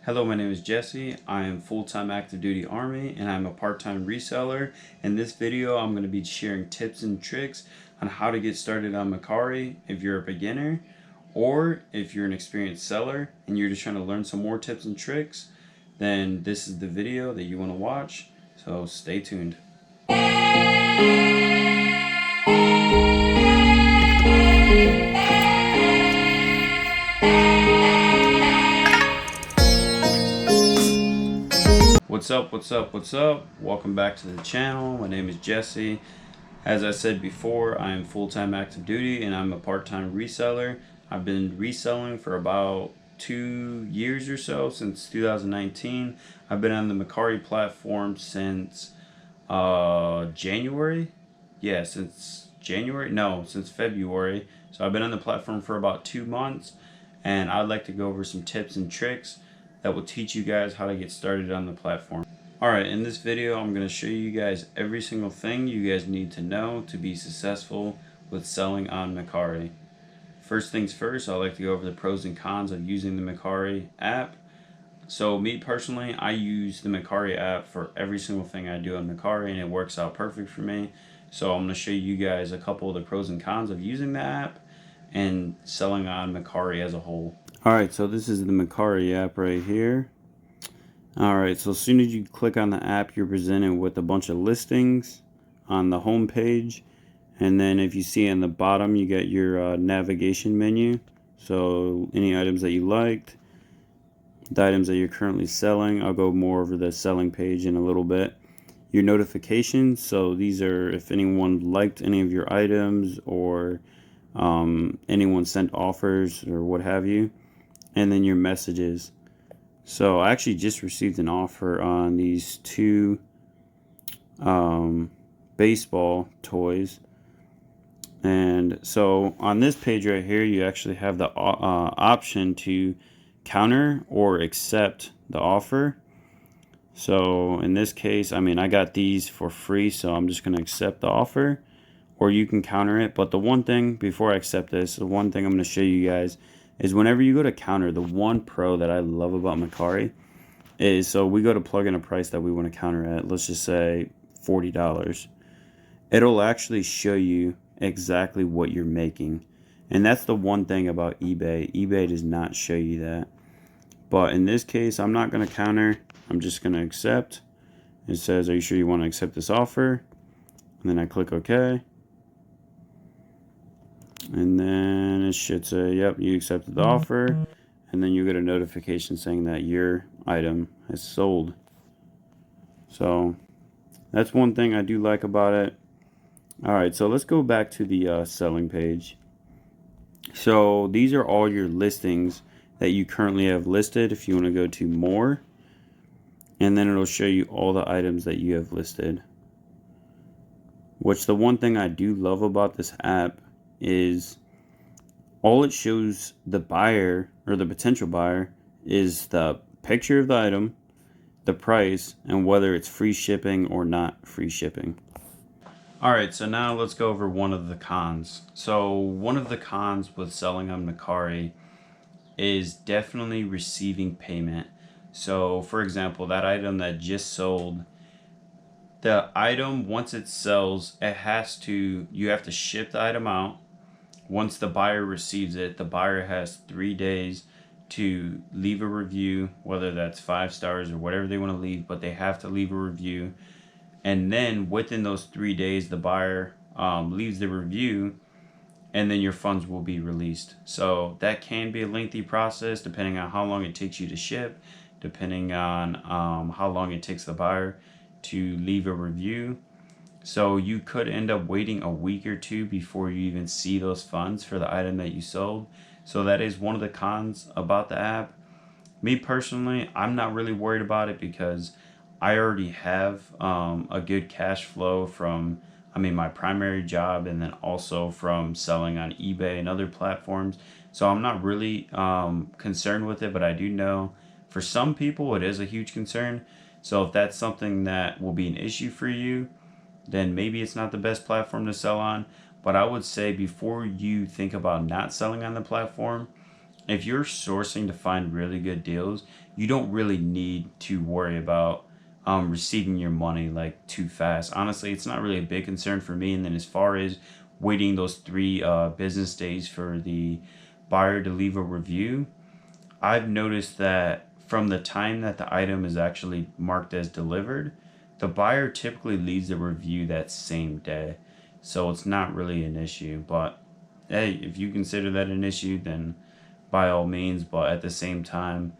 Hello, my name is Jesse. I am full-time active duty Army and I'm a part-time reseller. In this video, I'm going to be sharing tips and tricks on how to get started on Mercari if you're a beginner, or if you're an experienced seller and you're just trying to learn some more tips and tricks, then this is the video that you want to watch. So stay tuned. What's up? Welcome back to the channel. My name is Jesse. As I said before, I am full-time active duty and I'm a part-time reseller. I've been reselling for about 2 years or so, since 2019. I've been on the Mercari platform since January. Yeah, since January? No, since February. So I've been on the platform for about 2 months, and I'd like to go over some tips and tricks that will teach you guys how to get started on the platform. Alright, in this video I'm going to show you guys every single thing you guys need to know to be successful with selling on Mercari. First things first, I'd like to go over the pros and cons of using the Mercari app. So me personally, I use the Mercari app for every single thing I do on Mercari, and it works out perfect for me. So I'm going to show you guys a couple of the pros and cons of using the app and selling on Mercari as a whole. Alright, so this is the Mercari app right here. Alright, so as soon as you click on the app, you're presented with a bunch of listings on the home page. And then if you see on the bottom, you get your navigation menu. So any items that you liked, the items that you're currently selling. I'll go more over the selling page in a little bit. Your notifications, so these are if anyone liked any of your items, or anyone sent offers or what have you. And then your messages. So I actually just received an offer on these two baseball toys. And so on this page right here, you actually have the option to counter or accept the offer. So in this case, I mean, I got these for free, so I'm just going to accept the offer, or you can counter it. But the one thing, before I accept this, the one thing I'm going to show you guys is whenever you go to counter, the one pro that I love about Mercari is, so we go to plug in a price that we want to counter at, let's just say $40. It'll actually show you exactly what you're making. And that's the one thing about eBay. eBay does not show you that. But in this case, I'm not going to counter. I'm just going to accept. It says, are you sure you want to accept this offer? And then I click OK. And then it should say, yep, you accepted the offer. And then you get a notification saying that your item has sold. So that's one thing I do like about it. Alright, so let's go back to the selling page. So these are all your listings that you currently have listed. If you want to go to more, and then it'll show you all the items that you have listed. Which, the one thing I do love about this app is all it shows the buyer, or the potential buyer, is the picture of the item, the price, and whether it's free shipping or not free shipping. Alright, so now let's go over one of the cons. So one of the cons with selling on Mercari is definitely receiving payment. So for example, that item that just sold, the item, once it sells, you have to ship the item out. Once the buyer receives it, the buyer has 3 days to leave a review, whether that's 5 stars or whatever they want to leave, but they have to leave a review. And then within those 3 days, the buyer leaves the review, and then your funds will be released. So that can be a lengthy process depending on how long it takes you to ship, depending on how long it takes the buyer to leave a review. So you could end up waiting a week or two before you even see those funds for the item that you sold. So that is one of the cons about the app. Me personally, I'm not really worried about it because I already have a good cash flow from, my primary job, and then also from selling on eBay and other platforms. So I'm not really concerned with it, but I do know for some people it is a huge concern. So if that's something that will be an issue for you, then maybe it's not the best platform to sell on. But I would say before you think about not selling on the platform, if you're sourcing to find really good deals, you don't really need to worry about receiving your money like too fast. Honestly, it's not really a big concern for me. And then as far as waiting those 3 business days for the buyer to leave a review, I've noticed that from the time that the item is actually marked as delivered, the buyer typically leaves a review that same day. So it's not really an issue. But hey, if you consider that an issue, then by all means. But at the same time,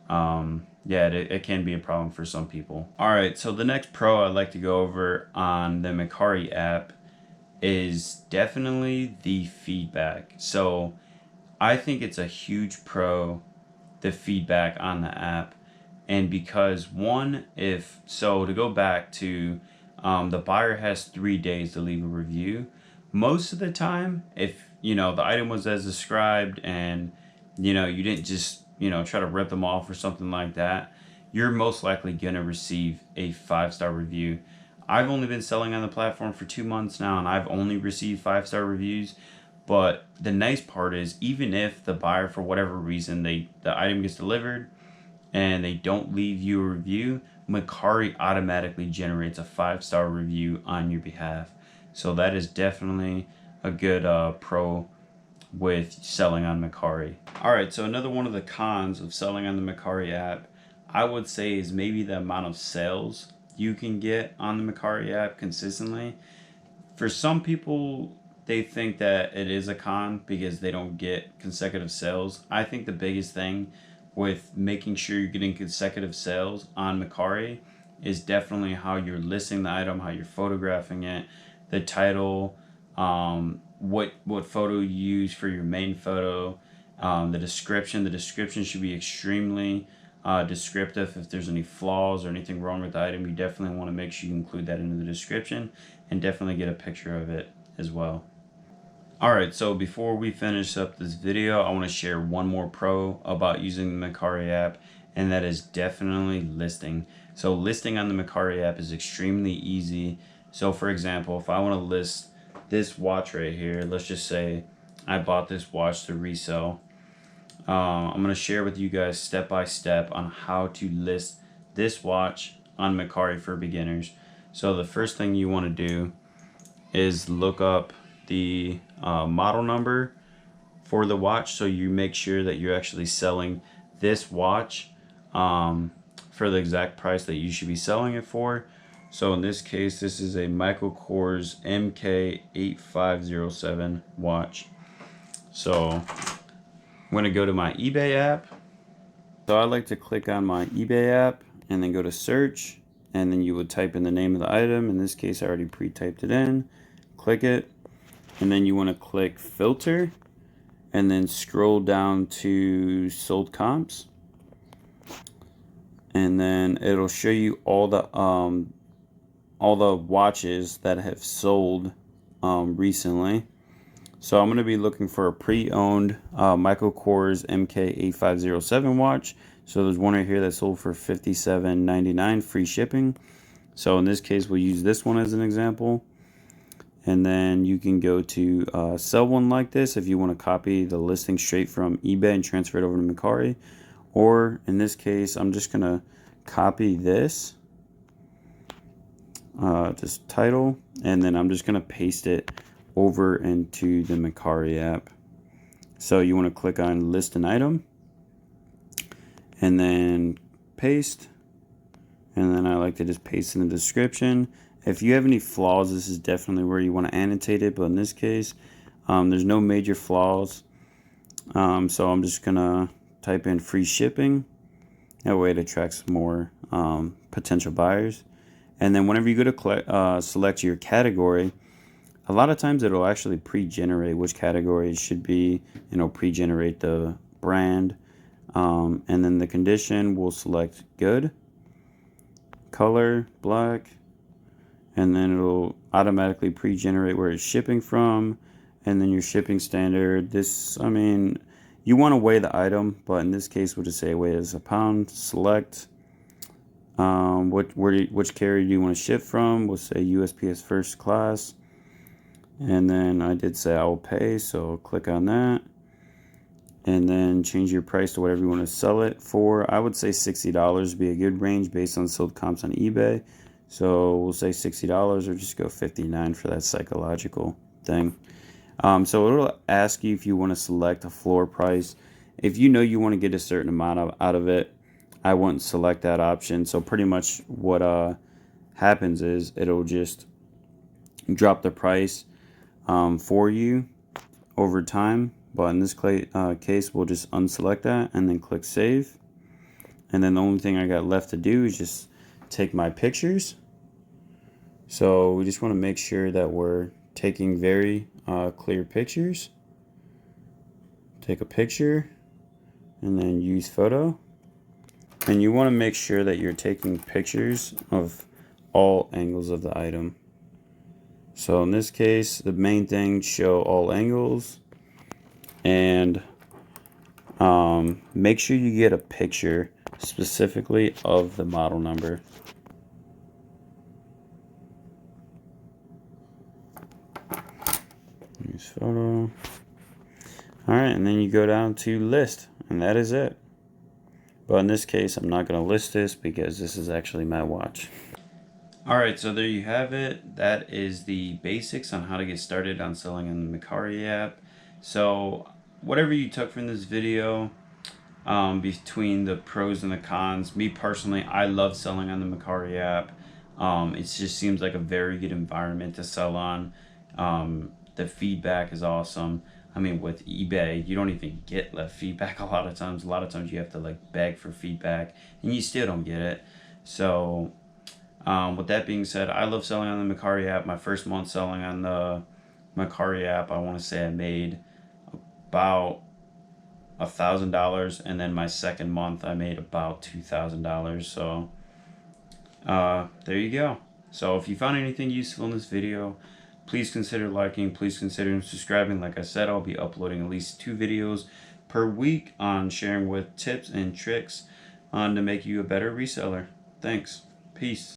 yeah, it can be a problem for some people. All right, so the next pro I'd like to go over on the Mercari app is definitely the feedback. So I think it's a huge pro, the feedback on the app. And because one, if so, to go back to the buyer has 3 days to leave a review. Most of the time, if the item was as described and you didn't just try to rip them off or something like that, you're most likely gonna receive a 5-star review. I've only been selling on the platform for 2 months now, and I've only received 5-star reviews. But the nice part is, even if the buyer, for whatever reason, the item gets delivered and they don't leave you a review, Mercari automatically generates a 5-star review on your behalf. So that is definitely a good pro with selling on Mercari. All right, so another one of the cons of selling on the Mercari app, I would say, is maybe the amount of sales you can get on the Mercari app consistently. For some people, they think that it is a con because they don't get consecutive sales. I think the biggest thing with making sure you're getting consecutive sales on Mercari is definitely how you're listing the item, how you're photographing it, the title, what photo you use for your main photo, the description. The description should be extremely descriptive. If there's any flaws or anything wrong with the item, you definitely want to make sure you include that into the description, and definitely get a picture of it as well. Alright, so before we finish up this video, I want to share one more pro about using the Mercari app, and that is definitely listing. So listing on the Mercari app is extremely easy. So for example, if I want to list this watch right here, let's just say I bought this watch to resell. I'm going to share with you guys step by step on how to list this watch on Mercari for beginners. So the first thing you want to do is look up the model number for the watch, so you make sure that you're actually selling this watch for the exact price that you should be selling it for. So in this case, this is a Michael Kors MK8507 watch. So I'm going to go to my eBay app. So I like to click on my eBay app and then go to search, and then you would type in the name of the item. In this case, I already pre-typed it in. Click it, and then you want to click filter, and then scroll down to sold comps, and then it'll show you all the watches that have sold recently. So I'm going to be looking for a pre-owned Michael Kors MK8507 watch. So there's one right here that sold for $57.99 free shipping. So in this case, we'll use this one as an example. And then you can go to sell one like this if you want to copy the listing straight from eBay and transfer it over to Mercari. Or in this case, I'm just going to copy this title, and then I'm just going to paste it over into the Mercari app. So you want to click on list an item, and then paste, and then I like to just paste in the description. If you have any flaws, this is definitely where you want to annotate it, but in this case, there's no major flaws. So I'm just gonna type in free shipping. That way it attracts more potential buyers. And then whenever you go to select your category, a lot of times it'll actually pre-generate which category it should be, and it'll pre-generate the brand. And then the condition, will select good, color, black, and then it'll automatically pre-generate where it's shipping from, and then your shipping standard. This, I mean, you want to weigh the item, but in this case we'll just say weigh as a pound. Select which carrier do you want to ship from. We'll say USPS first class, and then I did say I will pay, so click on that, and then change your price to whatever you want to sell it for. I would say $60 would be a good range based on sold comps on eBay. So we'll say $60 or just go 59 for that psychological thing. So it'll ask you if you want to select a floor price. If you know you want to get a certain amount out of it, I wouldn't select that option. So pretty much what happens is it'll just drop the price for you over time. But in this case, we'll just unselect that and then click save. And then the only thing I got left to do is just take my pictures. So we just want to make sure that we're taking very clear pictures. Take a picture and then use photo. And you want to make sure that you're taking pictures of all angles of the item. So in this case, the main thing, show all angles. And make sure you get a picture specifically of the model number. Use photo. Alright, and then you go down to list, and that is it. But in this case, I'm not going to list this because this is actually my watch. Alright, so there you have it. That is the basics on how to get started on selling on the Mercari app. So whatever you took from this video, between the pros and the cons, me personally, I love selling on the Mercari app. It just seems like a very good environment to sell on. The feedback is awesome. I mean, with eBay, you don't even get feedback a lot of times. A lot of times you have to like beg for feedback, and you still don't get it. So with that being said, I love selling on the Mercari app. My first month selling on the Mercari app, I want to say I made about $1,000, and then my second month I made about $2,000. So there you go. So if you found anything useful in this video, please consider liking, please consider subscribing. Like I said, I'll be uploading at least 2 videos per week on sharing with tips and tricks on to make you a better reseller. Thanks. Peace.